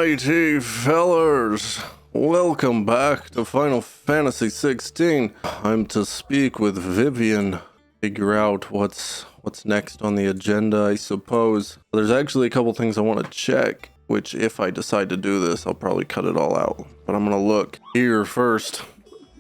Alrighty, fellers. Welcome back to Final Fantasy XVI. I'm to speak with Vivian, figure out what's next on the agenda, I suppose. There's actually a couple things I want to check, which if I decide to do this, I'll probably cut it all out. But I'm gonna look here first.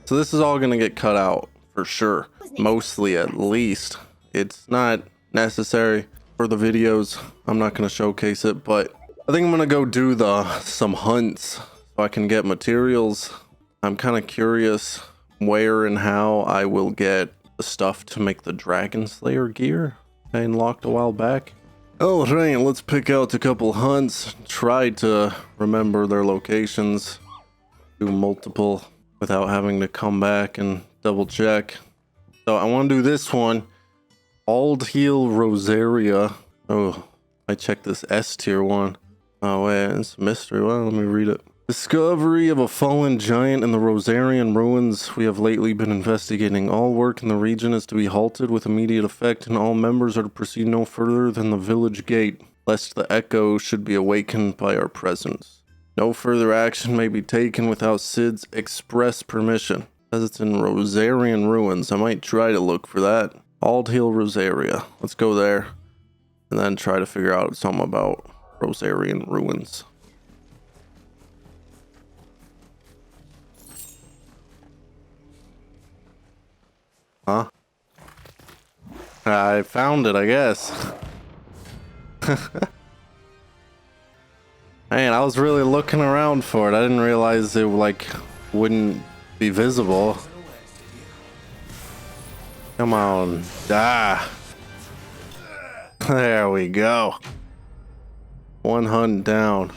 So this is all gonna get cut out, for sure. Mostly, at least. It's not necessary for the videos. I'm not gonna showcase it, but I think I'm gonna go do some hunts so I can get materials. I'm kind of curious where and how I will get the stuff to make the Dragon Slayer gear I unlocked a while back. Alright, let's pick out a couple hunts, try to remember their locations, do multiple without having to come back and double check. So I want to do this one, Bald Heel Rosaria. Oh, I checked this S tier one. Oh wait, it's a mystery. Well, let me read it. Discovery of a fallen giant in the Rosarian ruins. We have lately been investigating. All work in the region is to be halted with immediate effect, and all members are to proceed no further than the village gate, lest the echo should be awakened by our presence. No further action may be taken without Cid's express permission. As it's in Rosarian ruins, I might try to look for that. Bald Heel Rosaria. Let's go there, and then try to figure out something about Rosarian ruins. Huh? I found it, I guess. Man, I was really looking around for it. I didn't realize it wouldn't be visible. Come on. Ah. There we go. One hunt down.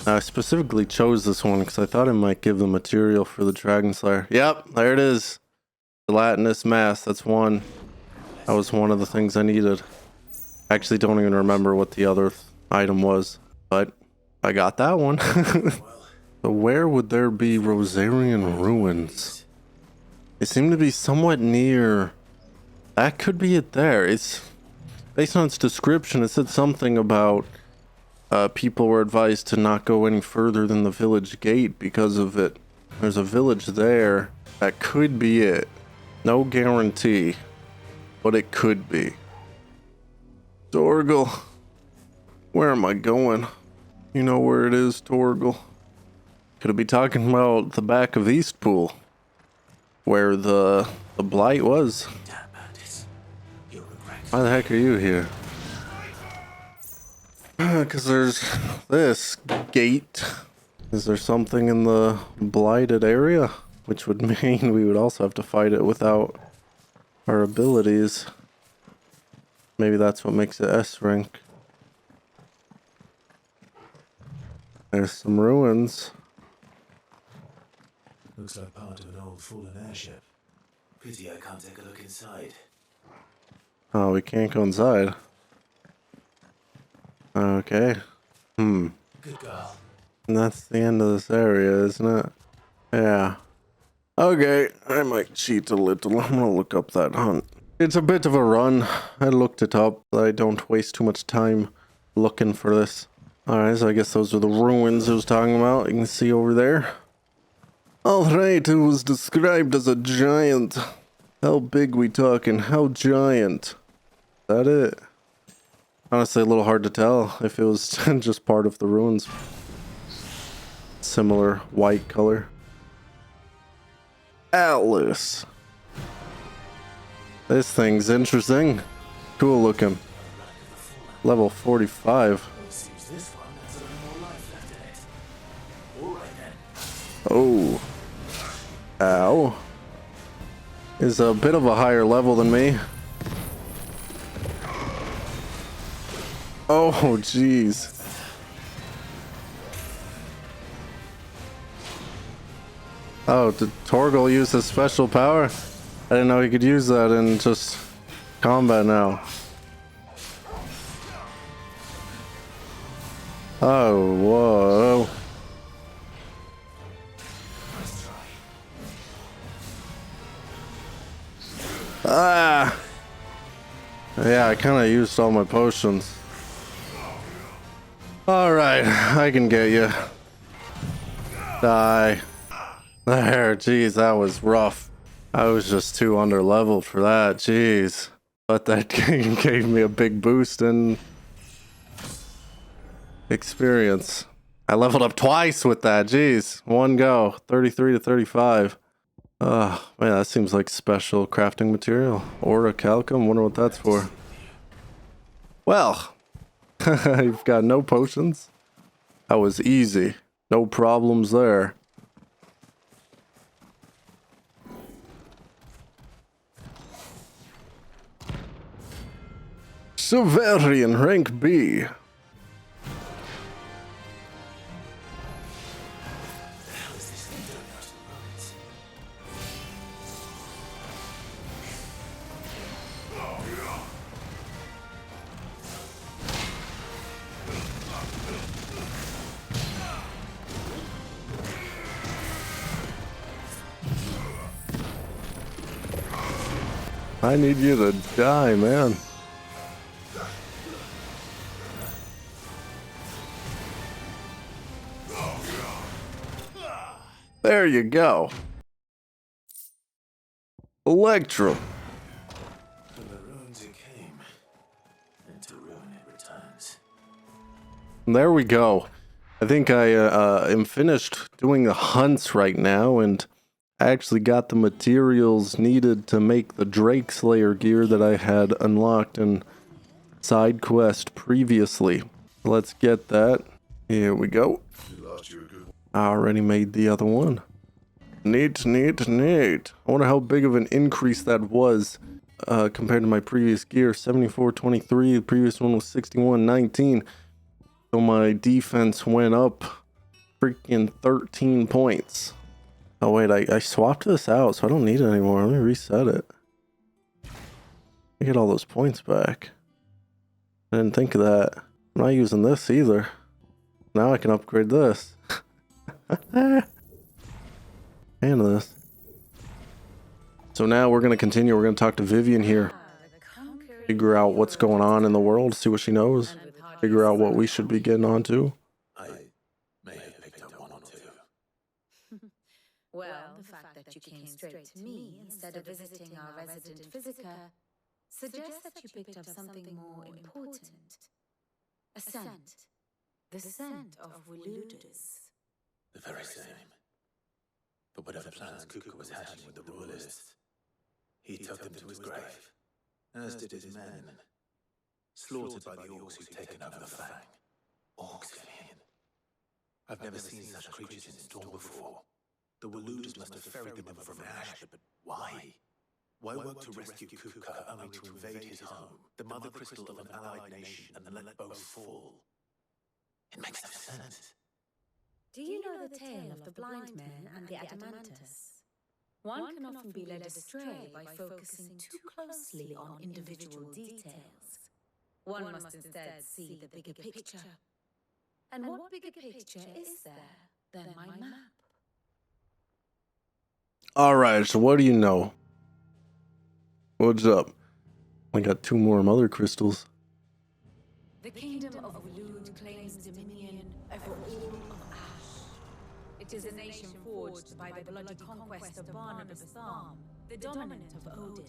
I specifically chose this one because I thought it might give the material for the Dragon Slayer. Yep, there it is. Gelatinous mass, that's one. That was one of the things I needed. I actually don't even remember what the other item was, but I got that one. So where would there be Rosarian ruins? They seem to be somewhat near. That could be it there. It's based on its description, it said something about people were advised to not go any further than the village gate because of it. There's a village there. That could be it. No guarantee, but it could be. Torgal, where am I going? You know where it is, Torgal? Could it be talking about the back of Eastpool, where the blight was? Why the heck are you here? Because there's this gate. Is there something in the blighted area? Which would mean we would also have to fight it without our abilities. Maybe that's what makes it S rank. There's some ruins. Looks like part of an old fallen airship. Pity I can't take a look inside. Oh, we can't go inside. Okay. Good girl. And that's the end of this area, isn't it? Yeah. Okay, I might cheat a little. I'm gonna look up that hunt. It's a bit of a run. I looked it up. I don't waste too much time looking for this. Alright, so I guess those are the ruins I was talking about. You can see over there. Alright, it was described as a giant. How big we talking? How giant? Is that it? Honestly, a little hard to tell if it was just part of the ruins. Similar white color. Atlas. This thing's interesting. Cool looking. Level 45. Oh. Ow. Is a bit of a higher level than me. Oh, jeez. Oh, did Torgal use his special power? I didn't know he could use that in just combat now. Oh, whoa. Ah! Yeah, I kind of used all my potions. Alright, I can get you. Die. There, jeez, that was rough. I was just too underleveled for that, jeez. But that game gave me a big boost in experience. I leveled up twice with that, jeez. One go, 33 to 35. Oh, man, that seems like special crafting material. Orichalcum, wonder what that's for. Well, you've got no potions. That was easy. No problems there. Severian, rank B. I need you to die, man. There you go. Electrum. To the ruins it came, and to ruin it returns. There we go. I think I am finished doing the hunts right now, and I actually got the materials needed to make the Drake Slayer gear that I had unlocked in side quest previously. Let's get that. Here we go. I already made the other one. Neat, neat, neat. I wonder how big of an increase that was compared to my previous gear. 74.23. The previous one was 61.19. So my defense went up freaking 13 points. Oh wait, I swapped this out, so I don't need it anymore. Let me reset it. I get all those points back. I didn't think of that. I'm not using this either. Now I can upgrade this. And this. So now we're going to continue. We're going to talk to Vivian here. Figure out what's going on in the world, see what she knows. Figure out what we should be getting onto. I may have picked up one or two. Well, the fact that you came straight to me instead of visiting our resident physiker suggests that you picked up something more important. A scent. The scent of Wuluders. The very same. But whatever plans Kupka was hatching with the royalists, he took them to his grave, as did his men, slaughtered by the orcs who'd taken over the Fang. Orcs, Vivian. I've never seen such creatures in Storm before. The Wuluders must have ferried them over from Ash, but why? Why work to rescue Kupka only to invade his home, the mother crystal of an allied nation, and then let both fall? It makes no sense. Do you know the tale of the blind men and the Adamantus? One can often be led astray by focusing too closely on individual details. One must instead see the bigger picture. And what bigger picture is there than my map? Alright, so what do you know? What's up? I got 2 more mother crystals. The kingdom of Wulud claims dominion over all of Ash. It is a nation forged by the bloody conquest of Barnabas Tharm, the dominant of Odin.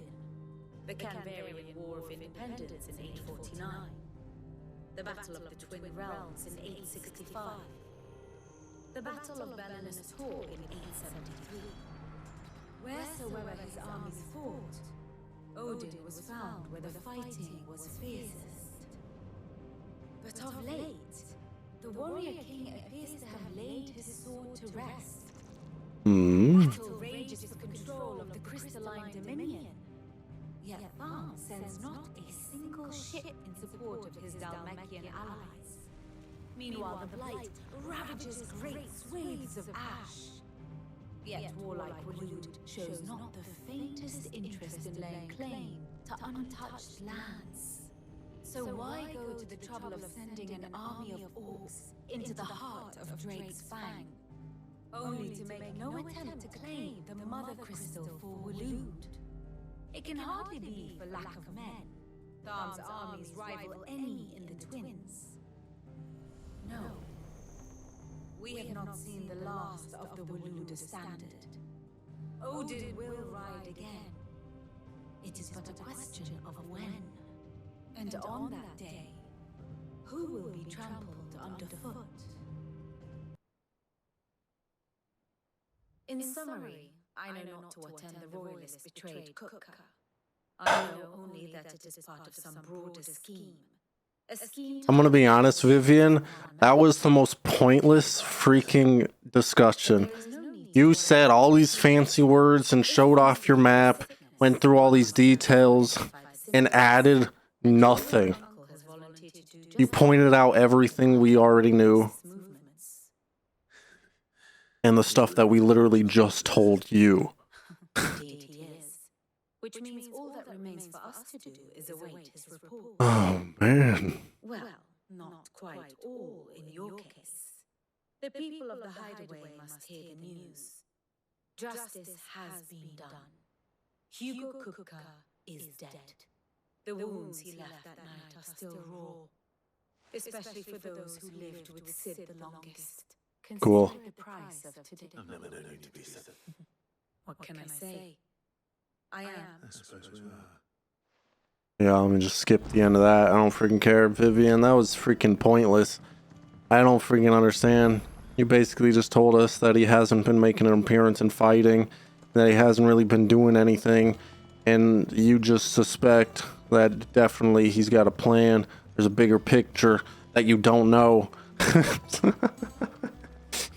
The Canvarian War of Independence in 849. The Battle of the Twin Realms in 865. The Battle of Belenus Tor in 873. Wheresoever his armies fought, Odin was found where the fighting was fiercest. But of late, the warrior king appears to have laid his sword to rest. Battle rages for control of the crystalline dominion. Yet Tharm sends not a single ship in support of his Dalmekian allies. Meanwhile, the Blight ravages great swathes of Ash. Yet warlike Wulud shows not the faintest interest in laying claim to untouched lands. So why go to the trouble of sending an army of orcs into the heart of Drake's Fang, only to make no attempt to claim the mother crystal for Wulud? It can hardly be for lack of men. Tharm's armies rival any in the Twins. No, we have not seen the last of the Waloed standard. Odin will ride again. It is but a question of when. And on that day, who will be trampled underfoot? In summary, I know not to attend the royalist betrayed Kupka. I know only that it is part of some broader scheme. A scheme. I'm gonna be honest, Vivian, that was the most pointless freaking discussion. You said all these fancy words and showed off your map, went through all these details, and added nothing. You pointed out everything we already knew. And the stuff that we literally just told you. Indeed he is. Which means all that remains for us to do is await his report. Oh, man. Well, not quite all in your case. The people of the Hideaway must hear the news. Justice has been done. Hugo Kupka is dead. The wounds he left that night are still raw. Especially for those who lived with Sid the longest. Cool. Consider the price of today. I've never known you to be so. What can I say? I am. I suppose we are. Yeah, let me just skip the end of that. I don't freaking care, Vivian. That was freaking pointless. I don't freaking understand. You basically just told us that he hasn't been making an appearance in fighting, that he hasn't really been doing anything, and you just suspect that definitely he's got a plan. There's a bigger picture that you don't know.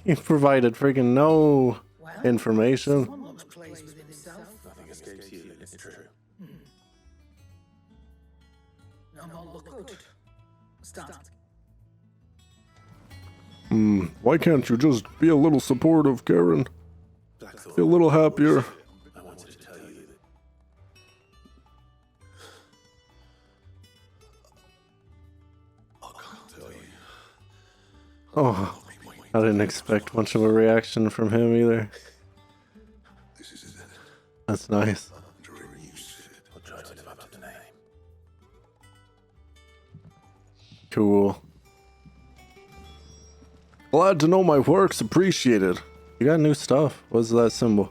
You provided freaking no information. Nothing escapes you, it's true. Why can't you just be a little supportive, Karen? Be a little happier. I wanted to tell you that. I can't tell you. Oh, I didn't expect much of a reaction from him either. This is it. That's nice. I'll try to live up to the name. Cool. Glad to know my work's appreciated. You got new stuff. What's that symbol?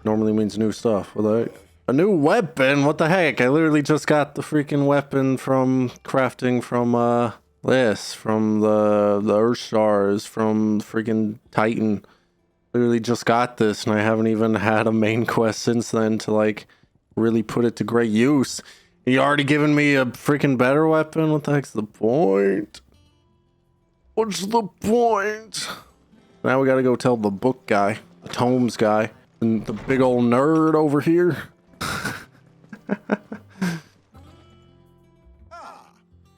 Normally means new stuff. A new weapon? What the heck? I literally just got the freaking weapon from crafting from from the Earth Stars, from freaking Titan. Literally just got this, and I haven't even had a main quest since then to like really put it to great use. You already given me a freaking better weapon? What the heck's the point? What's the point? Now we gotta go tell the book guy, the tomes guy, and the big old nerd over here.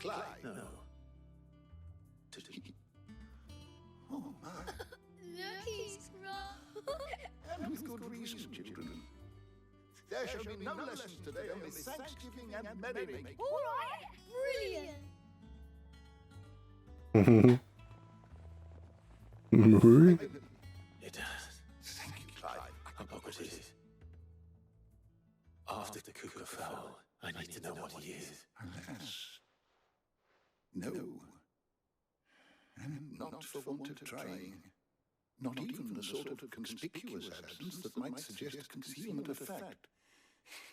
Clyde. No. Oh my. He's wrong. And with good reason, children. There shall be no lessons today, only Thanksgiving and merrymaking. All right, brilliant. It does. Thank you, Clyde. Hippocrates. After the Kupka fell, I need to know what he is. Alas. No. And not for want of trying. Not even the sort of conspicuous absence that might suggest concealment of fact.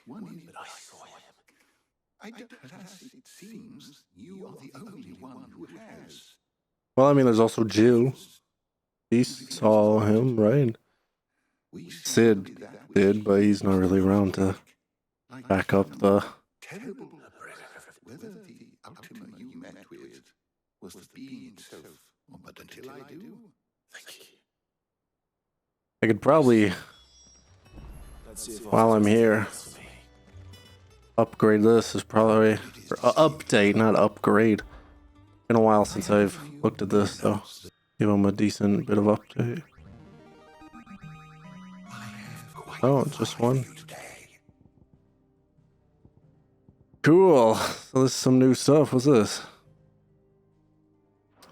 One is... But I saw him. Alas, it seems you are the only one who has. Well, I mean, there's also Jill. He saw him, right? Sid did, but he's not really around to back up the... Terrible. Whether the Ultima you met with was the being itself, but until I do... Thank you. I could probably, while I'm here, upgrade this. Is probably... Or, update, not upgrade. Been a while since I've looked at this, so give him a decent bit of update. Oh, just one. Cool. So this is some new stuff. What's this?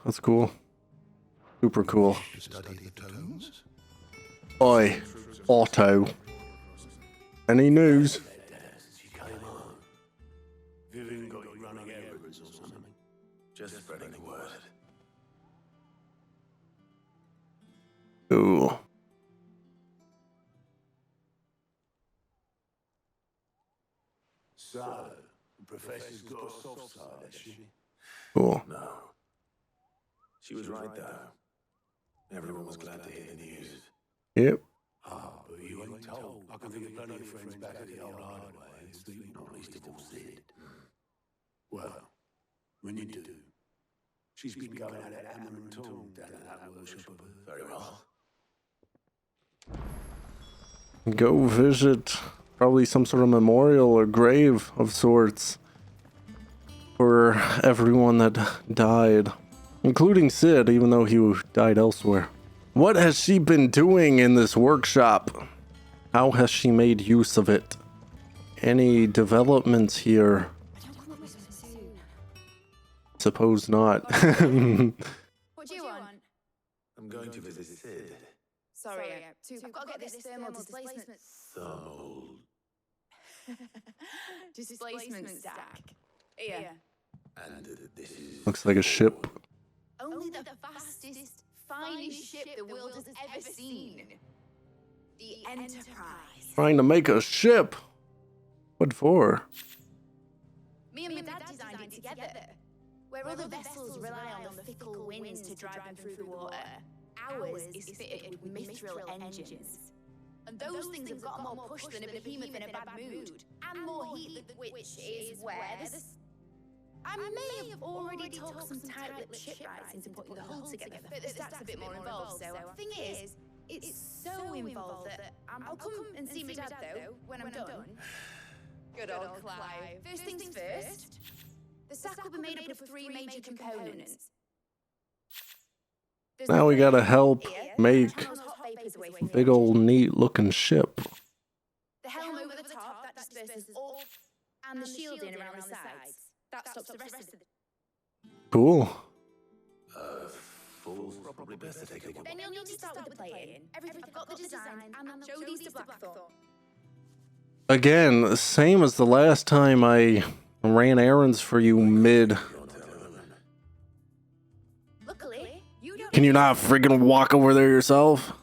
That's cool. Super cool. Study the tones? Oi, Otto. Any news? Vivian got you running errands or something. Just spreading the word. Why have quite a few today. Not even the word. Vivian got you running errands or something. Just spreading the word. Just spreading the word. Vivian got you running errands or something. Just spreading the word. Vivian got you running errands or something. Just spreading the word. So, the professor's got a soft side, has she? Cool. No. She was right, though. Everyone was glad to hear the news. Yep. Ah, but you ain't told. I can think of plenty of friends back at the old Hideaway, not least of all Sid. Well, when you do, she's been going at it hammer and tong down at that workshop of hers. Very well. Go visit probably some sort of memorial or grave of sorts for everyone that died, including Sid, even though he died elsewhere. What has she been doing in this workshop? How has she made use of it? Any developments here? Suppose not. What do you want? I'm going to visit Sid. Sorry, I've got to get this thermal displacement. Thermal. Displacement stack. Here. And this is... Looks like a ship. Only the fastest, finest ship the world has ever seen. The Enterprise. Trying to make a ship. What for? Me and my dad designed it together. Where other vessels rely on the fickle winds to drive them through the water, ours is fitted with mithril engines. And those things have got more push than a behemoth in a bad mood, and more heat, which is where this... I may have already talked some tight-lipped shipwrights into putting the hull together, but the stack's a bit more involved, so... Thing is, it's so involved that I'll come and see my dad, though, when I'm done. Good old Clive. First things first, the stack will be made up of 3 major components. Now we gotta help make a big old neat looking ship. The helm over the top that disperses all, and the shielding around the sides. That stops the rest of the... Cool. Fool's probably best to take a Then you'll need to start with the plating. I've got the design, and show these to Blackthorn. Again, same as the last time I ran errands for you mid. Luckily, you don't... Can you not friggin' walk over there yourself?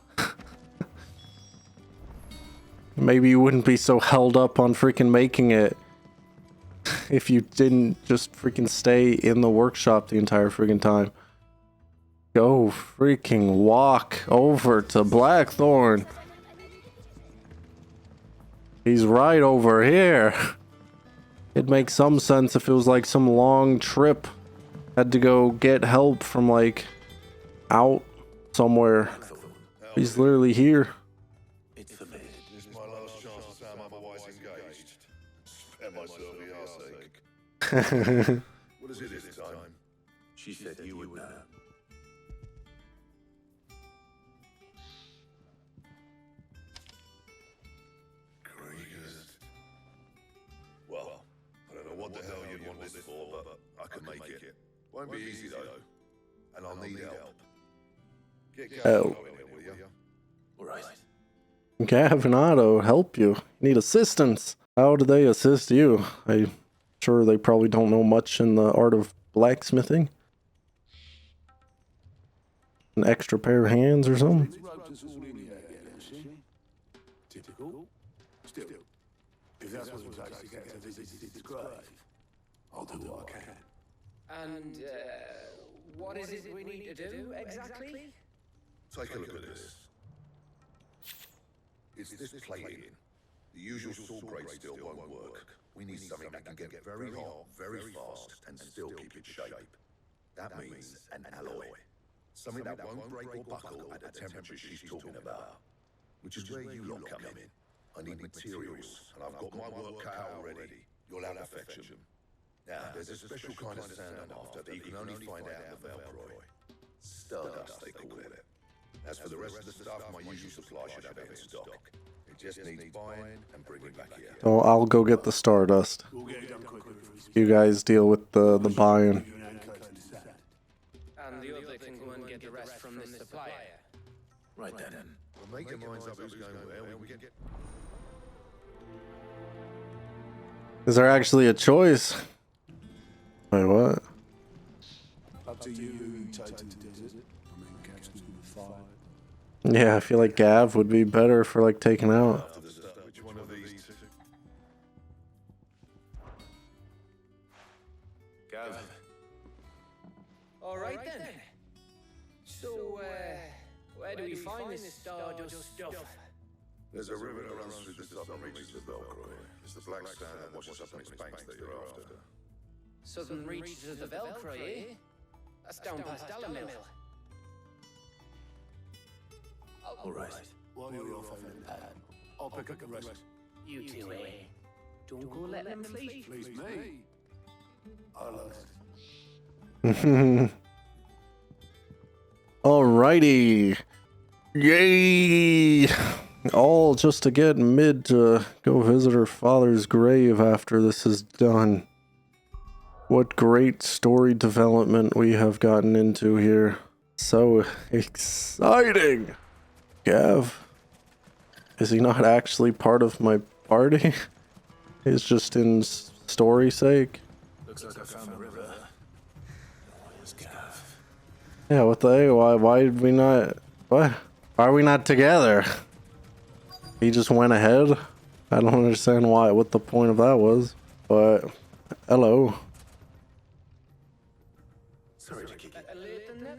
Maybe you wouldn't be so held up on freaking making it if you didn't just freaking stay in the workshop the entire freaking time. Go freaking walk over to Blackthorn. He's right over here. It'd make some sense if it was like some long trip. Had to go get help from like out somewhere. He's literally here. It's for me. This is my last chance to say I'm otherwise engaged. Spare myself the arse ache. What is it this time? She said you would know. Kriegers. Well, I don't know what the hell you'd want this for, but I can make it. Won't be easy though. And I'll need help. Get going in here, will ya? All right. Gav and Otto help you. Need assistance. How do they assist you? I'm sure they probably don't know much in the art of blacksmithing. An extra pair of hands or something? Typical. Still, if that's what it takes to get to visit Sid's grave, I'll do what I can. And, what is it we need to do, exactly? Take a look at this. It's this plating. The usual saw grade steel won't work. We need something that can get very hot, very fast, and still keep its shape. That means an alloy. Something that won't break or buckle at the temperature she's talking about. Which is where you lot come in. I need materials, and I've got my work cut out already. You'll have to fetch them. Now, there's a special kind of sand I'm after that you can only find out in the Valproy. Stardust, they call it. As for the rest of the stuff, my usual supply should have it in stock. It just needs buying and bringing back here. So I'll go get the Stardust. You guys deal with the buying. And the other can go and get the rest from this supplier. Right then. Well, make your minds up who's going where. We can get... Is there actually a choice? Wait, what? Up to you who you take to the desert. I mean, Gav's good with fire. Yeah, I feel like Gav would be better for like taking out. Which one of these two? So, where do we find this Stardust stuff? There's a river that runs through the southern reaches of Velcroy. It's the black sand that washes up on its banks that you're after. Southern reaches of the Velcroy, eh? That's down past Alamil. All right. While you're off over the pad, I'll pick up the rest. You two, eh? Don't go let them flee. Please me. I'll Alrighty. Yay! All just to get Mid to go visit her father's grave after this is done. What great story development we have gotten into here. So exciting! Gav, is he not actually part of my party? He's just in story sake? Looks like I found the river. Where's Gav? Yeah, what the heck? Why did we not... What? Why are we not together? He just went ahead? I don't understand why, what the point of that was. But, hello. Sorry to keep you.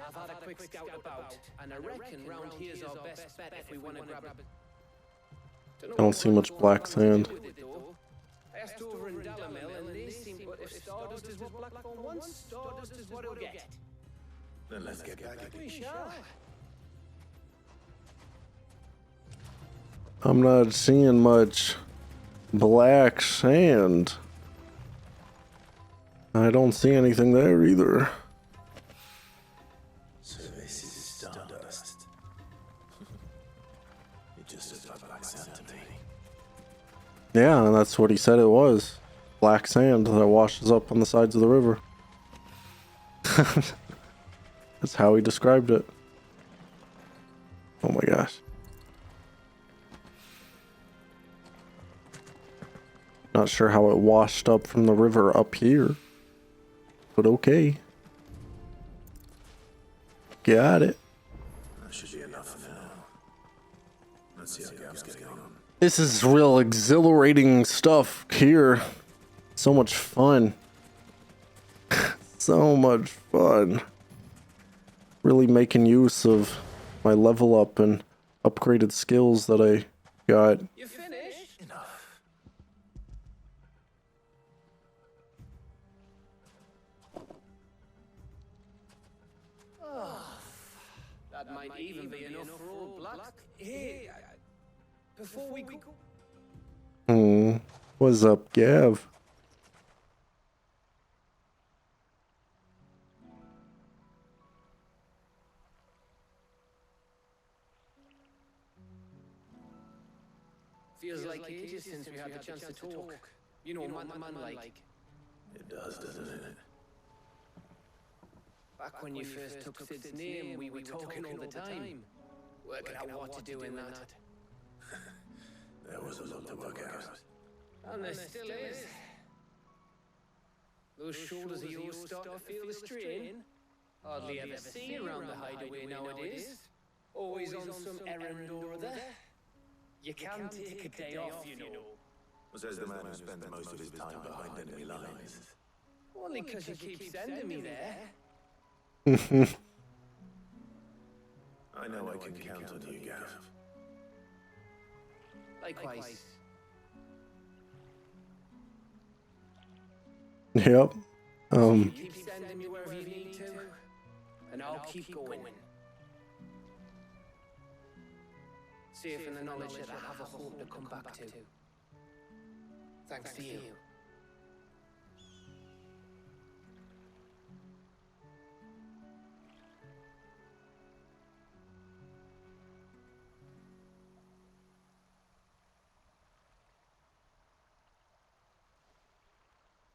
I've had a quick scout about, and I reckon round here's our best bet if we want to grab it. I don't see much black sand. I asked over in Dalamil, and they seem to... If Stardust is what Blackthorn wants, Stardust is what he'll get. Then let's get back at We it. shall. I'm not seeing much black sand. I don't see anything there either. So this is Stardust. It just looks like black sand to me. Yeah, and that's what he said it was. Black sand that washes up on the sides of the river. That's how he described it. Oh my gosh. Not sure how it washed up from the river up here. But okay. Got it. That should be enough for now. Let's see how Gav's getting on. This is real exhilarating stuff here. So much fun. So much fun. Really making use of my level up and upgraded skills that I got. You finished? Enough. That might even be enough for all Black. Hey, before we go... What's up, Gav? Feels like ages since we had the chance to talk. You know, man to man like. It does, doesn't it? Back when you first took Sid's name, we were talking all the time. Working out what to do in that. There was a lot to work out. And there still is. Those shoulders of yours start to feel the strain. Hardly ever see around the Hideaway nowadays. Always on some errand or other. You can take a day off, you know. Says the man who spends most of his time behind enemy lines. Only because you keep sending me there. I know I can count on you, Gav. Likewise. Yep. Keep sending me wherever you need to, and I'll keep going. Safe in the knowledge that I have a home to come back to. Thanks to you.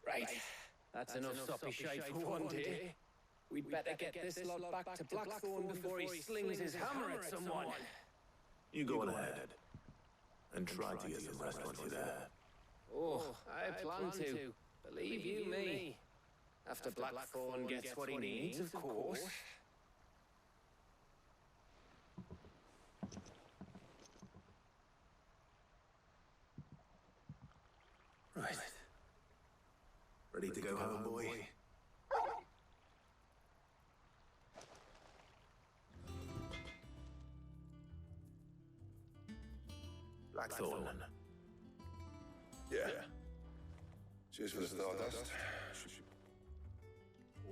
Right. That's enough soppy shite for one day. We'd better get this lot back to Blackthorn before he slings his hammer at someone. You go on ahead. And try to get some rest once you're there. Oh, I plan to. Believe you me. After Blackthorn gets what he needs, of course. Right. Ready to go home, boy? Blackthorn. Yeah. Cheers for the Stardust.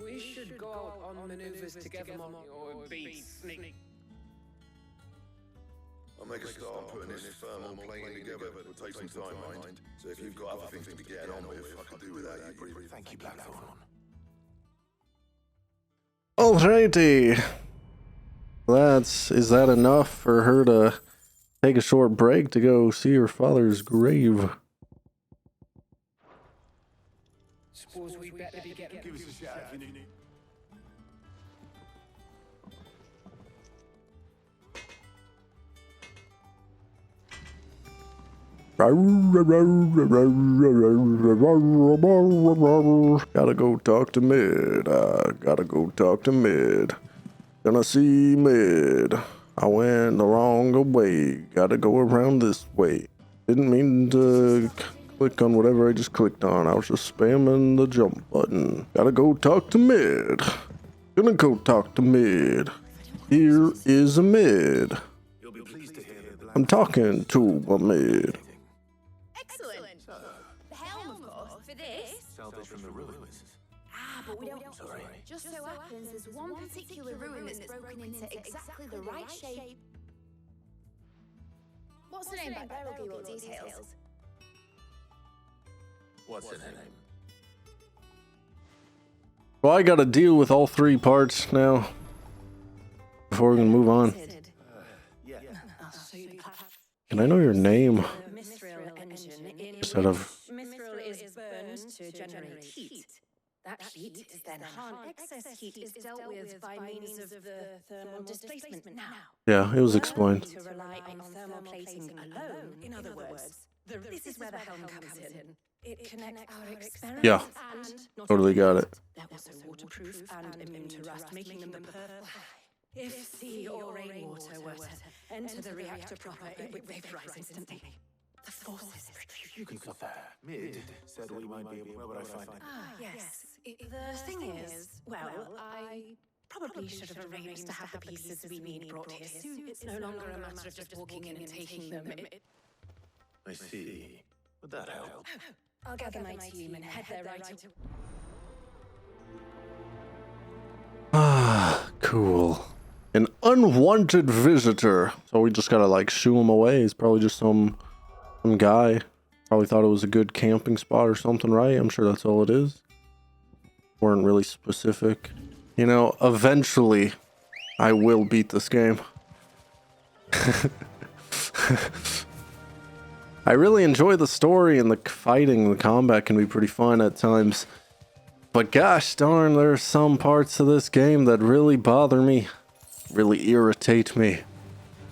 We should go out on maneuvers together, Monty, or beat Sneak. I'll make a start on putting this thermal plane together. It'll take some time, mind. So if you've got other things to be getting on with, I can do without you pretty. Thank you, Blackthorn. Alrighty. Is that enough for her to take a short break to go see her father's grave? Suppose we better be getting. Give us a shout if you need. Gotta go talk to Mid. Gotta go talk to Mid. Gonna see Mid. I went the wrong way. Gotta go around this way. Didn't mean to click on whatever I just clicked on. I was just spamming the jump button. Gotta go talk to Mid. Gonna go talk to Mid. Here is a Mid. You'll be pleased to hear that I'm talking to a Mid. Excellent. The helm, of course, for this. salvage from the ruins. Ah, but we don't. Sorry. Just so happens there's one particular ruin that's broken into exactly the right shape. What's the name back there? I'll give you all details. What's her name? Well, I gotta deal with all three parts now before we can move on. Yeah. Can I know your name? Mithril engine in Instead of Mithril is burned to generate heat. That heat is then harnessed. Excess heat is dealt with by means of the thermal displacement. Now, yeah, it was explained. to rely on thermal plating alone. In other words, this is where the helm comes in. It connects our experiments. Yeah, and not totally only got that, it. they're also waterproof and immune to rust, making them the perfect. If sea or rainwater were to enter the reactor proper, it would vaporize instantly. The force is You can stop there. Mid said we might be able. Where would I find it? yes. The thing is, well, I probably should have arranged to have the pieces we need brought here soon. It's no longer a matter of just walking in and taking them. I see. Would that help? I'll gather my team and head there right away. Ah, cool. An unwanted visitor. So we just gotta like shoo him away. He's probably just some guy. Probably thought it was a good camping spot or something, right? I'm sure that's all it is. Weren't really specific. You know, eventually I will beat this game. I really enjoy the story, and the fighting, the combat can be pretty fun at times. But gosh darn, there are some parts of this game that really bother me, really irritate me.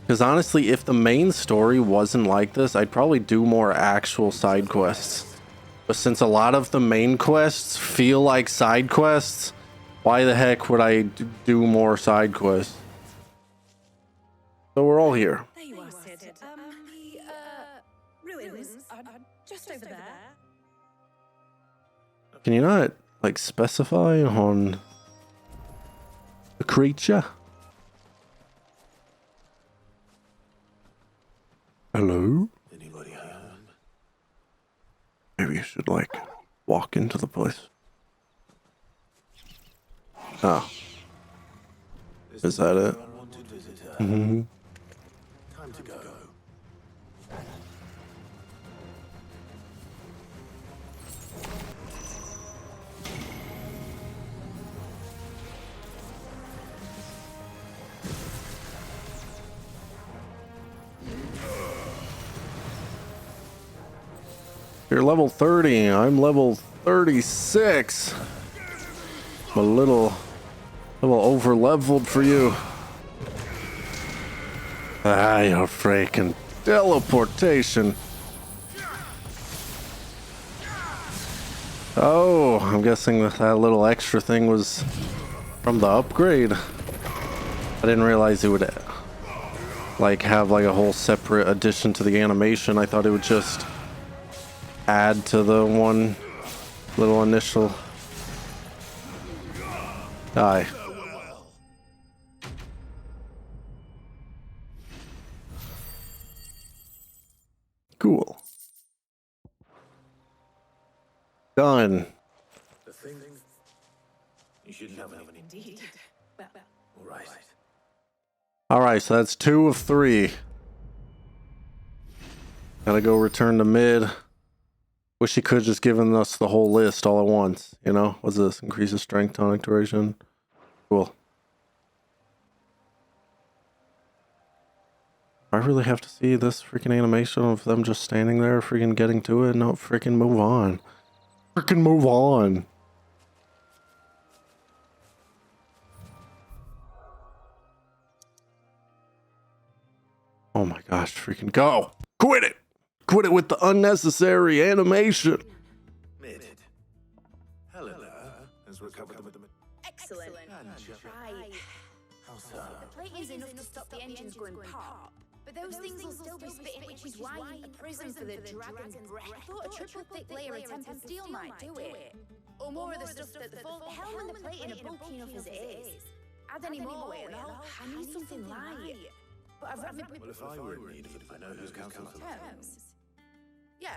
Because honestly, if the main story wasn't like this, I'd probably do more actual side quests. But since a lot of the main quests feel like side quests, why the heck would I do more side quests? So we're all here. There you are, Sid. The ruins are just over there. Can you not, like, specify on the creature? Hello? Anybody home? Maybe you should, like, walk into the place. Oh. Is that it? Unwanted visitor. Mm-hmm. Time to go. You're level 30, I'm level 36. I'm a little over leveled for you. Ah, your freaking teleportation. Oh, I'm guessing that little extra thing was from the upgrade. I didn't realize it would like have like a whole separate addition to the animation. I thought it would just add to the one little initial. Die. Cool. Done. The thing you shouldn't have any. Indeed. Well, All right. Alright, so that's 2 of 3. Gotta go return to mid. Wish he could just given us the whole list all at once, you know? What's this? Increases strength, tonic duration. Cool. I really have to see this freaking animation of them just standing there freaking getting to it? No, freaking move on. Freaking move on. Oh my gosh, freaking go! Quit it! Quit it with the unnecessary animation! Mid. Helena has recovered the... Excellent. Right. How so? The plating's enough to stop the engines going pop, but those things will still be spitting, which is why a prism for the dragon's breath. I thought a triple thick layer of tempered steel might do it. Or more of the stuff that the helm and the plating are bulky enough as it is. Add any more weight and I need something light. But I've read Well, if I were in need of it, I know who's counsel for terms. Yeah,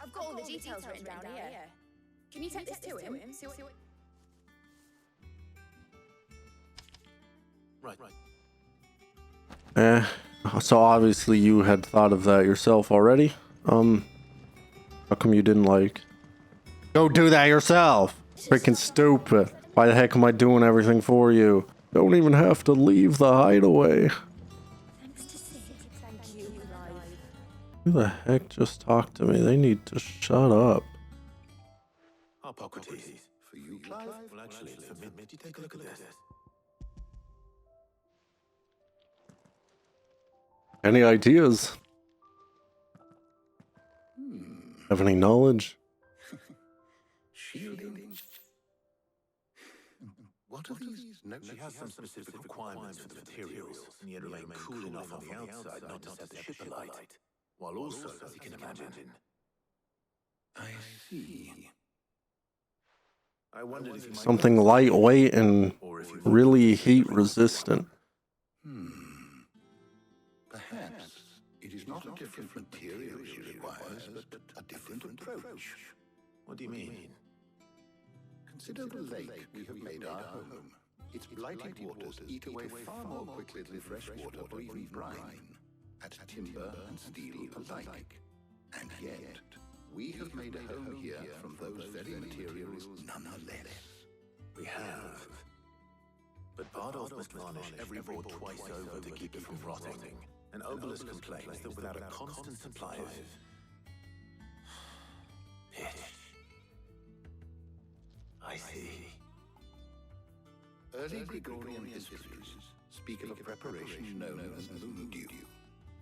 I've got all the details written down here. Can you take this to him? See what... Right. So obviously you had thought of that yourself already. How come you didn't like... Go do that yourself! Freaking stupid. Why the heck am I doing everything for you? Don't even have to leave the hideaway. Who the heck just talked to me? They need to shut up. Hippocrates. For you, Clive? Well, actually, it's for me. Did you take a look at this? Any ideas? Have any knowledge? Shielding. What are these? No, she has some specific requirements for the materials, and yet remain cool enough on the outside not to set the ship alight, while also, as you can imagine... I see. I wondered if you might... Something lightweight and really heat resistant. Perhaps it is not a different material she requires, but a different approach. What do you mean? Consider the lake we have made our home. Its blighted waters eat away far more quickly than fresh water or even brine, at timber and steel alike. And yet, we have made a home here from those very materials nonetheless. We have. But Bardolph must varnish every board twice over to keep it from rotting. And Obelisk complains that without a constant supply of... pitch... I see. Early Gregorian histories speak of a preparation known as moon dew.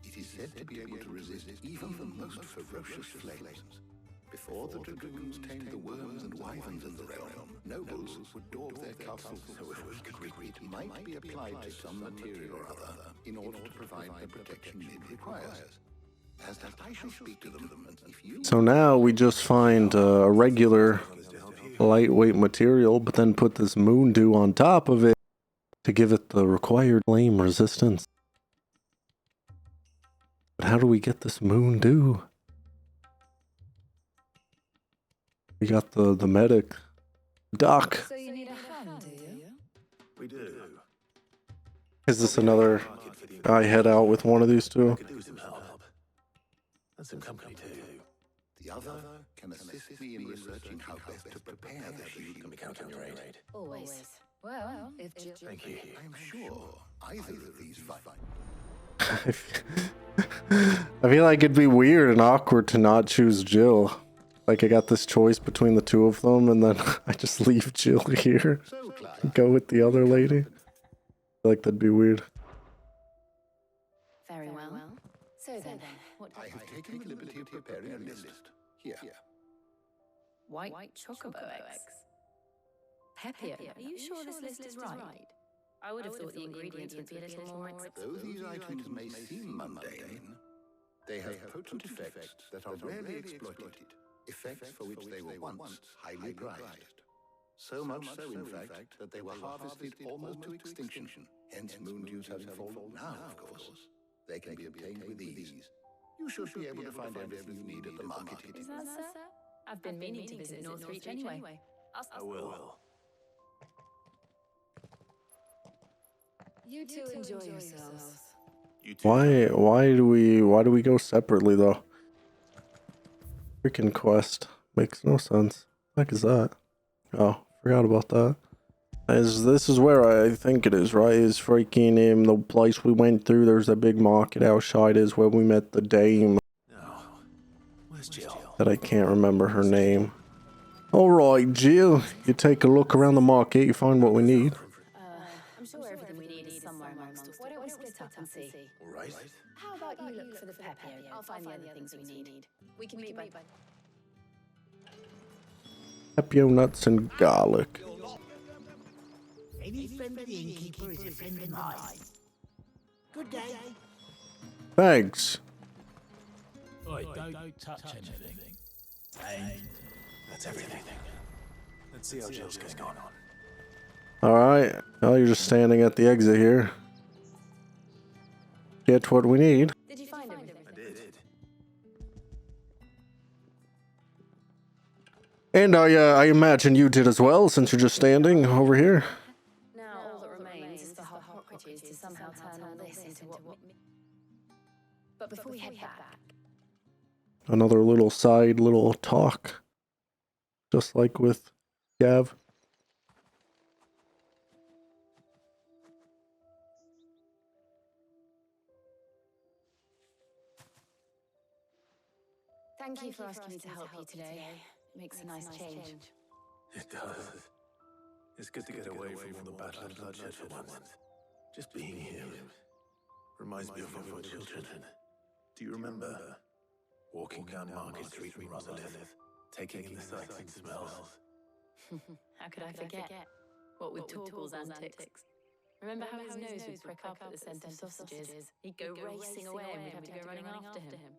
It is said to be able to resist even the most ferocious flames. Before the dragoons tamed the worms and wyverns of the realm, nobles would daub their castles so if we could read it might be applied to some material or other in order to provide the protection it requires. As that I shall speak to them, and if you... So now we just find a regular lightweight material, but then put this moon dew on top of it to give it the required flame resistance. But how do we get this moon dew? We got the medic. Doc. So you need a hand, do you? We do. Is this another I head out with one of these two? Could do some help. And some company too. The other can assist me in researching how best to prepare the shield. Can we count on your aid? Always. Well, if Jill... Thank you. I am sure either of these I feel like it'd be weird and awkward to not choose Jill. Like I got this choice between the two of them and then I just leave Jill here and go with the other lady. I feel like that'd be weird. Very well. So then, what... I have taken the liberty of preparing a list. Here. White chocobo eggs. Peppier, are you sure this list is right? I would have thought the ingredients would be a little more Though these items may seem mundane, they have potent effects that are rarely exploited. Effects for which they were once highly prized. So much so, in fact, that they were harvested almost to extinction. Hence moon dews have fallen now, of course. They can be obtained with ease. You should be able to find everything you need at the market. Is that so? I've been meaning to visit Northreach anyway. I will. You two enjoy yourselves. You too. Why do we go separately though? Freaking quest makes no sense. What the heck is that? Oh, forgot about that. This is where I think it is, right? Is freaking the place we went through. There's a big market outside. Is where we met the dame. No. Where's Jill? That I can't remember her name. All right, Jill. You take a look around the market. You find what we need. I'm sure everything we need is somewhere amongst us. Why don't we split up and see? All right. How about you look for the pepper? I'll find the other things we need. We can meet by... Pepio nuts and garlic. Any friendly innkeeper is a friend of mine. Good day. Thanks. Oi, don't touch anything. And That's everything. Let's see how Jill's getting on. Alright. Well, you're just standing at the exit here. Get what we need. Did you find everything? I did. And I imagine you did as well, since you're just standing over here. Now all that remains is for Hippocrates to somehow turn all this into what... But before we head back... Another little talk. Just like with Gav. Thank you for asking me to help you today. It makes a nice change. It does. It's good to get away from all the battle and bloodshed for once. Just being here reminds me of when we were children. Do you remember walking down Market Street in Rosalith, taking in the sights and smells? How could I forget? What with Torgal's antics. Remember how his nose would prick up at the scent of sausages? He'd go racing away and we'd have to go running after him.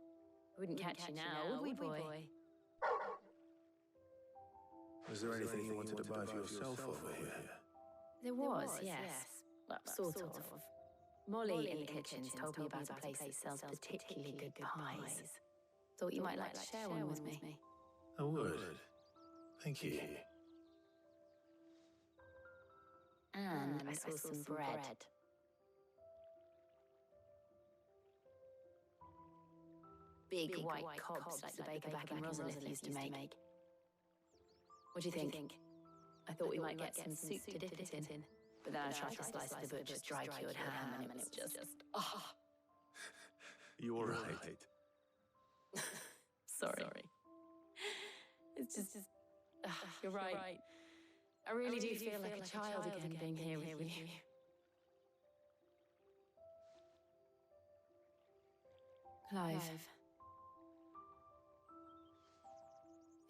We wouldn't catch you now, would we, boy? Was there anything you wanted to buy for yourself over here? There was, yes. Well, sort of. Molly in the kitchens told me about a place that sells particularly good pies. Thought you might like to share one with me. I would. Thank you. And I saw some bread. Big white cobs like the baker back in Rosalith used to make. What do you think? I thought we might get some soup to dip it in. But then I tried to slice the butcher's dry-cured ham and it was just... Oh. You all right? Sorry. It's just... you're right. I really do feel like a child again being here with you. Clive.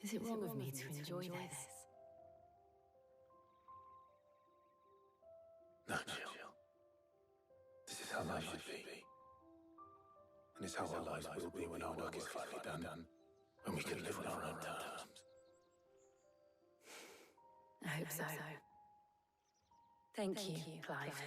Is it wrong of me to enjoy this? No, Jill. This is how life should be. And it's how our lives will be when our work is finally done. When we can live on our own terms. I hope so. Thank you, Clive.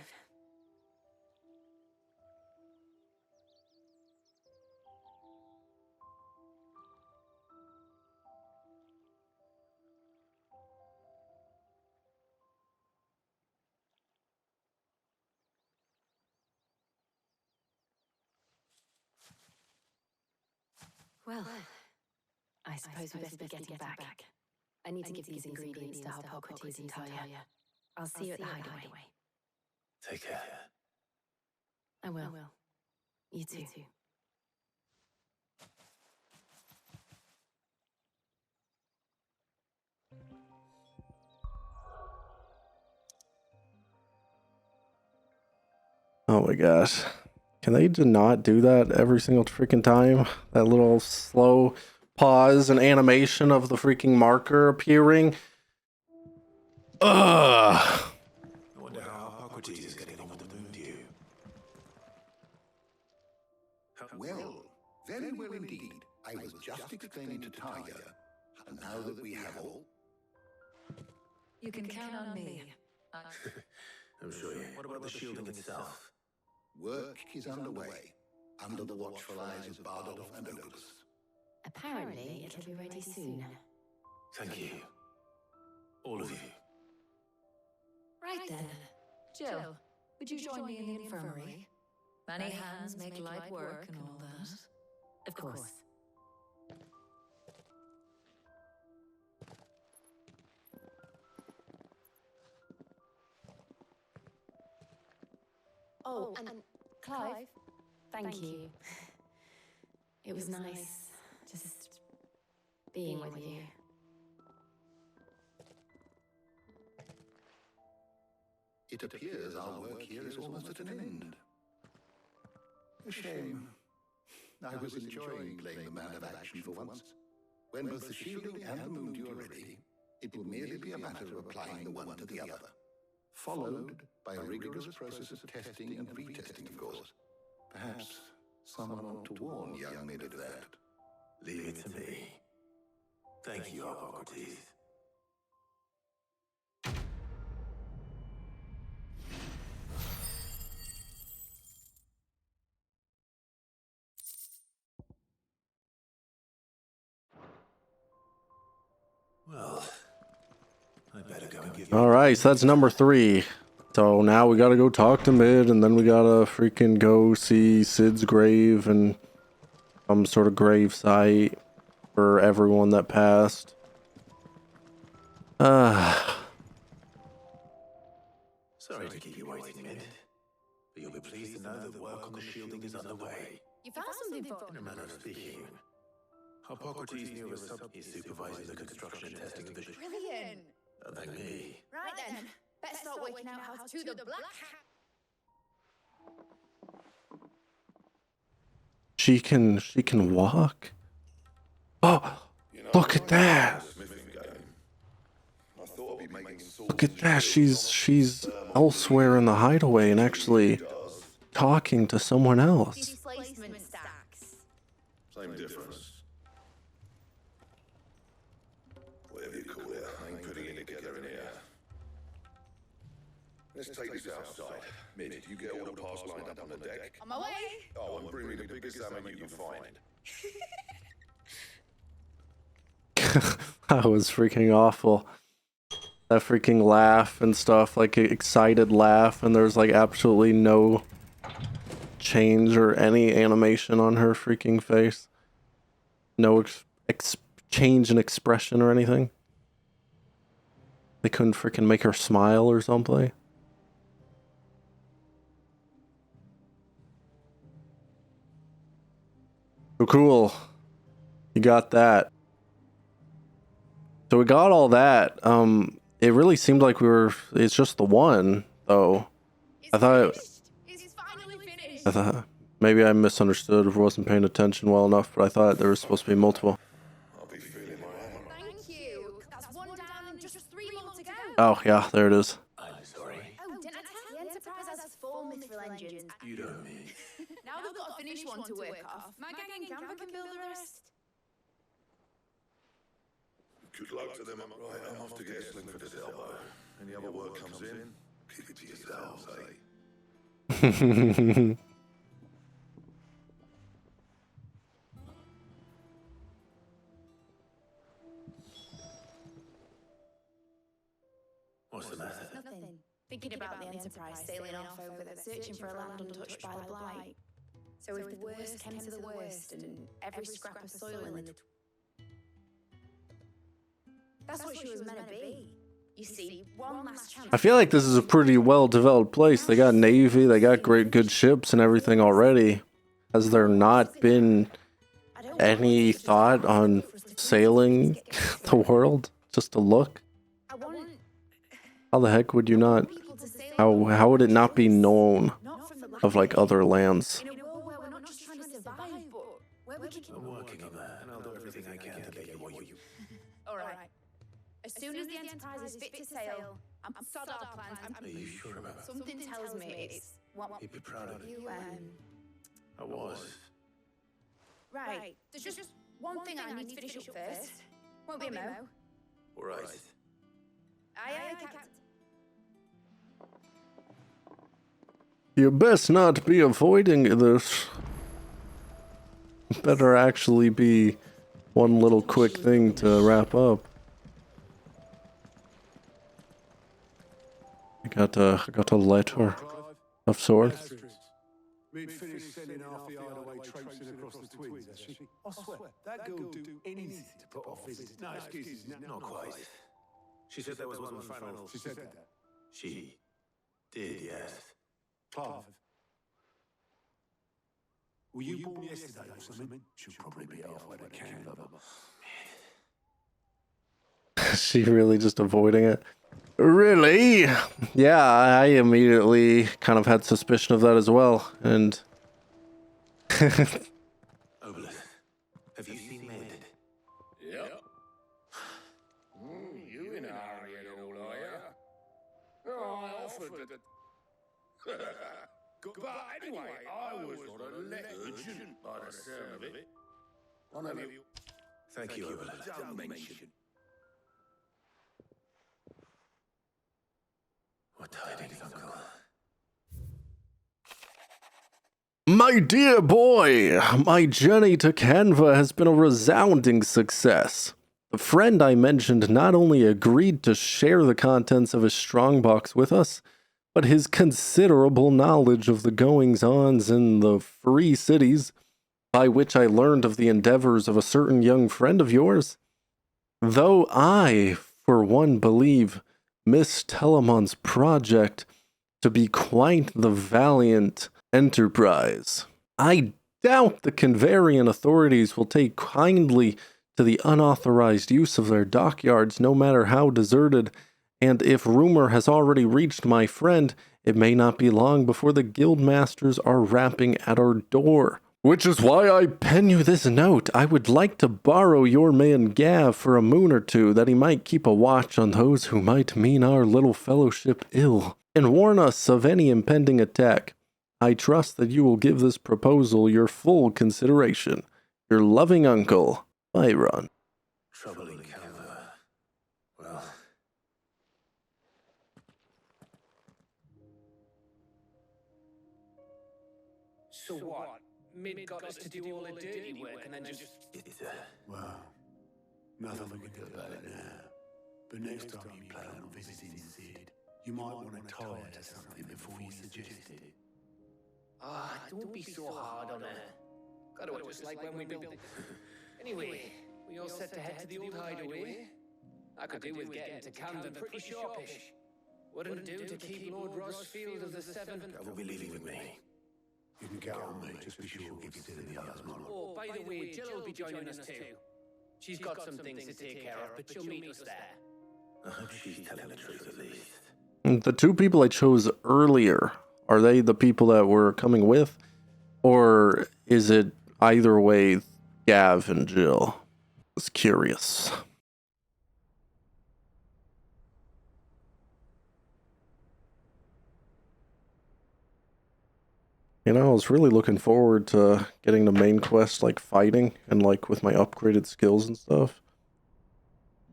Well, I suppose we best be getting back. I need to give these ingredients to Hippocrates and Talia. I'll see you at the Hideaway. Take care. I will. You too. Oh my gosh. Can they not do that every single freaking time? That little slow pause and animation of the freaking marker appearing. Ugh. I wonder how Hippocrates is getting on with the moon dew. Well, very well indeed. I was just explaining to Tiger. And now that we have all... You can count on me. I'm sure you. What about the shielding itself? Work is underway. under the watchful eyes of Bardolph and Oculus. Apparently, it'll be ready soon. Thank you. All of you. Right then. Jill, would you join me in the infirmary? Many hands make light work and all that. Of course. Oh, and Clive, thank you. It was nice just being with you. It appears our work here is almost at an end. A shame. I was enjoying playing the man of action for once. When both the shielding and the moondew are ready, it will merely be a matter of applying the one to the other, followed by a rigorous process of testing and retesting, of course. Perhaps someone ought to warn young Mid of that. Leave it to me. Thank you, Hippocrates. Well, I better go and give. All right, so that's number 3. So now we gotta go talk to Mid, and then we gotta freaking go see Sid's grave and some sort of grave site for everyone that passed. Sorry to keep you waiting, Mid, but you'll be pleased to know that work on the shielding is underway. You found something for In a manner of speaking, Hippocrates knew a sub is supervising the construction and testing of the ship. Brilliant! Thank me. Right then, better start working out how to do the black hat. She can walk. Oh, look at that! Look at that! She's elsewhere in the hideaway and actually talking to someone else. Displacement stacks. Same difference. Whatever you call it, I ain't putting it together in here. Let's take this outside. Mid, you get all the parts lined up on the deck. On my way. Oh, and bring me the biggest salmon you can find. That was freaking awful. That freaking laugh and stuff, like an excited laugh, and there's like absolutely no change or any animation on her freaking face. No change in expression or anything. They couldn't freaking make her smile or something. So cool. You got that. So we got all that. It really seemed like it's just the one, though. I thought maybe I misunderstood or wasn't paying attention well enough, but I thought there was supposed to be multiple. I'll be feeling my hammer. Thank you. That's one down and just 3 more to go. Oh, yeah, there it is. I'm sorry. Oh, didn't I tell you? The Enterprise has 4 mithril engines. You don't mean. Now they've got to finish one to work off. My gang in Camper can build the rest. Good luck to them. Right, I'm off to get a sling for this elbow. Any other work comes in, keep it to yourselves, eh? What's the matter? Nothing. Thinking about the Enterprise sailing off over there, searching for a land untouched by the blight. So if the worst came to the worst and every scrap of soil in the... That's what she was meant to be. You see, one last chance. I feel like this is a pretty well-developed place. They got navy, they got good ships and everything already. Has there not been any thought on sailing the world just to look? How the heck would you not? How would it not be known of like other lands? In a world where we're not just trying to survive, but where we can... I'm working on that, and I'll do everything I can to get you what you... All right. As soon as the Enterprise is fit to sail, I'm sod our plans. Are you sure about that? Something tells me it's... You'd be proud of me. You, I was. Right. There's just one thing I need to finish up first. Won't be a mo. All right. Aye, Captain. You best not be avoiding this. better actually be one little quick thing to wrap up. I got a letter of sorts. We'd finished sending half the Hideaway traipsing across the twins, has she? I swear, that girl would do anything to put off visits. No excuses, Not quite. She said there was one final. She said that. She did, yes. Clive. Were you born yesterday or something? She'll probably be halfway to Canada. She really just avoiding it? Really? Yeah, I immediately kind of had suspicion of that as well, and... Obelix, have you seen Med? Yep. You in a hurry at all, are you? Oh, I offered to... But anyway, I was on a urgent by the sound of it. One of you... Thank you, Obelix. Don't mention. What tidings, Uncle? My dear boy, my journey to Canva has been a resounding success. The friend I mentioned not only agreed to share the contents of his strongbox with us, but his considerable knowledge of the goings-ons in the free cities, by which I learned of the endeavors of a certain young friend of yours. Though I, for one, believe Miss Telemon's project to be quite the valiant enterprise, I doubt the Convarian authorities will take kindly to the unauthorized use of their dockyards, no matter how deserted, and if rumor has already reached my friend, it may not be long before the guildmasters are rapping at our door. Which is why I pen you this note. I would like to borrow your man Gav for a moon or two, that he might keep a watch on those who might mean our little fellowship ill, and warn us of any impending attack. I trust that you will give this proposal your full consideration. Your loving uncle, Byron. Trouble in Canva. Well... So what? Mid got us to do all the dirty work and then just... Well, nothing we can do about it now. But next time you plan on visiting Sid, you might want to tie her to something before you suggest it. Ah, don't be so hard on her. Got to just like when we built it. Anyway, we all set to head to the old hideaway. I could do with getting to Camden pretty sharpish. Wouldn't do to keep Lord Rossfield of the Seven. I will be leaving with me. You can count on me, just be sure to give Sid and the others money. Oh, by the way, Jill will be joining us too. She's got some things to take care of, but she'll meet us there. I hope she's telling the truth at least. The two people I chose earlier, are they the people that we're coming with? Or is it either way Gav and Jill? I was curious. You know, I was really looking forward to getting the main quest, like, fighting, and, like, with my upgraded skills and stuff.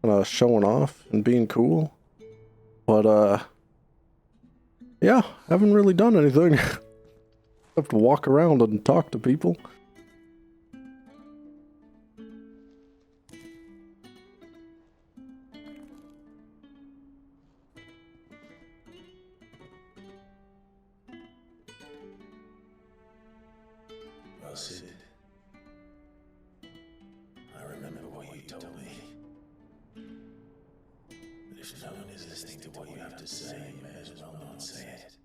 And, showing off and being cool. But, yeah, haven't really done anything. Have to walk around and talk to people. Well, Sid, I remember what you told me. But if no one is listening to what you have to say, you may as well not say it.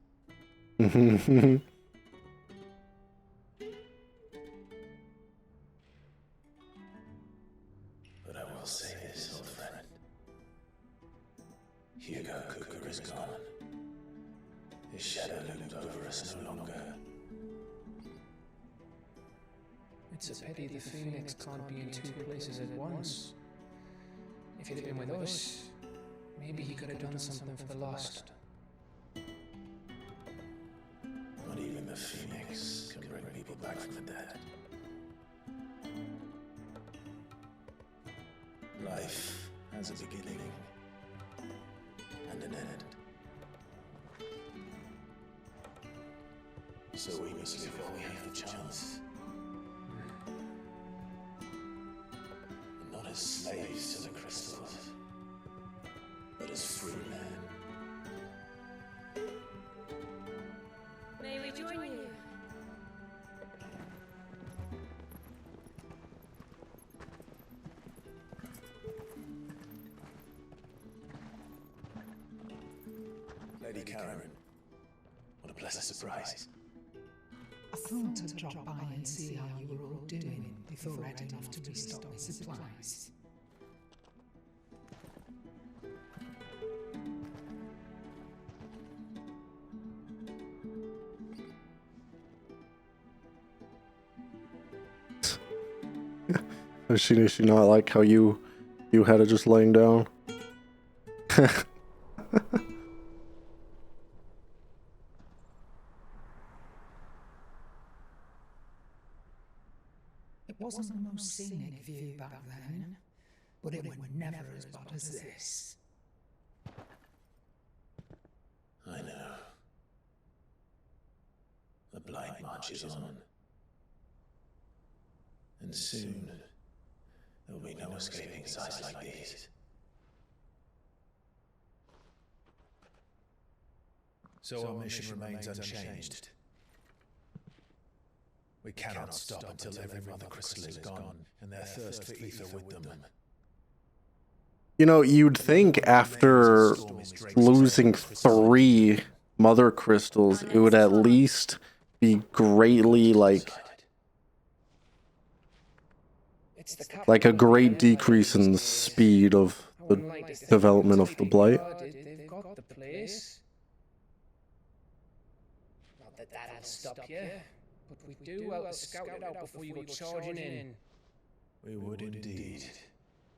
But I will say this, old friend. Hugo Kupka is gone. His shadow loomed over us no longer. It's a pity the Phoenix can't be in two places at once. If he'd been with us, maybe he could have done something for the lost. Not even the Phoenix can bring people back from the dead. Life has a beginning and an end. So we must live while we have the chance. as slaves to the crystals, but as free men. May we join you? Lady Karen, what a pleasant surprise. I thought I'd drop by and see how you were all doing before heading off to restock my supplies. Does she not like how you had it just laying down? It wasn't the most scenic view back then, but it went never as bad as this. I know. The blight marches on. And soon, there'll be no escaping sights like these. So our mission remains unchanged. We cannot stop until every mother crystal is gone, and their thirst for ether with them. You know, you'd think after losing 3 mother crystals, it would at least be greatly, like a great decrease in the speed of the development of the blight. They've got the place. Not that that'll stop you, but we do well to scout it out before you go charging in. We would indeed.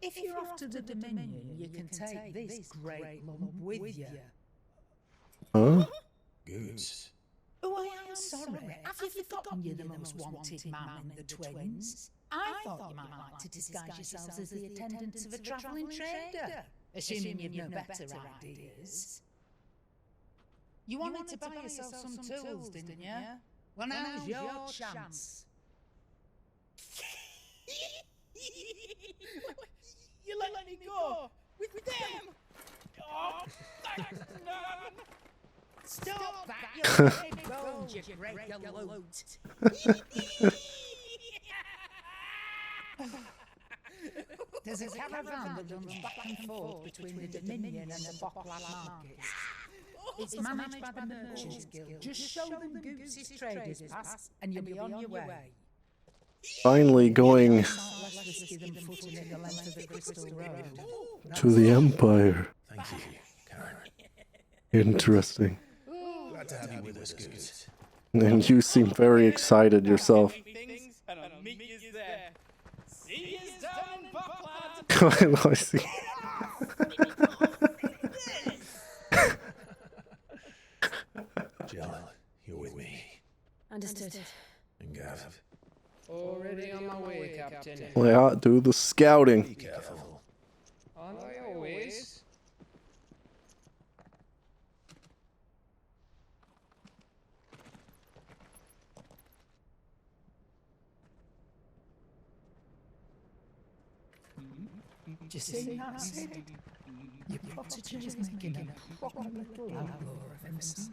If you're off to the Dominion, you can take this great lump with you. Huh? Goods. Oh, I am sorry. Have you forgotten you're the most wanted man in the twins? I thought you might like to disguise yourselves as the attendants of a travelling trader, assuming you've no better ideas. You wanted to buy yourself some tools, didn't you? Well, now's your chance. You let me go with them. Oh, thanks, man. Stop that! You're big bones, you break your loot. There's a caravan that runs back and forth between the Dominion and the Bockland markets. It's managed by the Merchants Guild. Just show them Goose's traders pass, and you'll be on your way. Finally going to the Empire. Thank you, Karen. Interesting. Glad to have you with us, Goose. And you seem very excited yourself. And I'll meet you there. See you down in Buckland. I see. Jill, you're with me. Understood. And Gav. Already on my way, Captain. Yeah, do the scouting. Be careful. Aren't I always? Do you see that, Sid? Your protege is making a proper little outlaw of himself.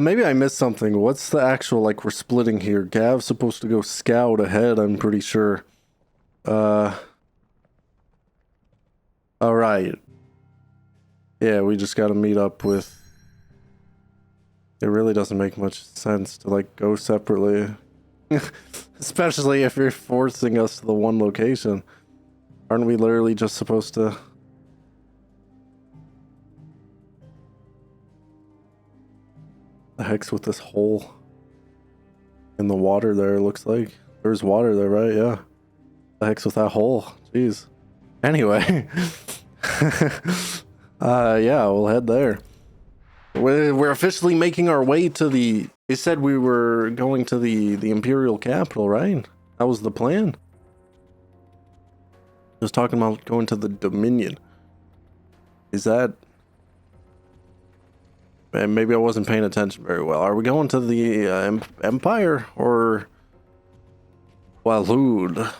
Maybe I missed something. What's the actual, like, we're splitting here? Gav's supposed to go scout ahead, I'm pretty sure. Alright. Yeah, we just gotta meet up with... It really doesn't make much sense to, like, go separately. Especially if you're forcing us to the one location. Aren't we literally just supposed to... The heck's with this hole in the water there, it looks like. There's water there, right? Yeah. The heck's with that hole? Jeez. Anyway. Yeah, we'll head there. We're officially making our way to the... They said we were going to the Imperial capital, right? That was the plan. I was talking about going to the Dominion. Is that... Maybe I wasn't paying attention very well. Are we going to the Empire, or Waloed.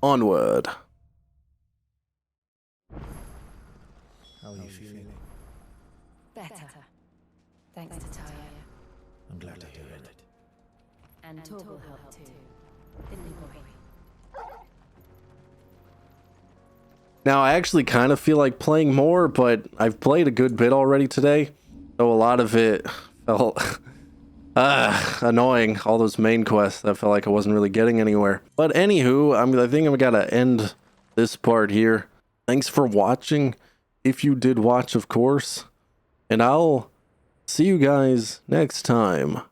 Onward. How are you feeling? Better. Thanks to Taya. I'm glad to hear it. And Torgal helped too. Didn't he, boy? Now, I actually kind of feel like playing more, but I've played a good bit already today. So a lot of it felt annoying. All those main quests, I felt like I wasn't really getting anywhere. But anywho, I think I'm gonna end this part here. Thanks for watching, if you did watch, of course. And I'll see you guys next time.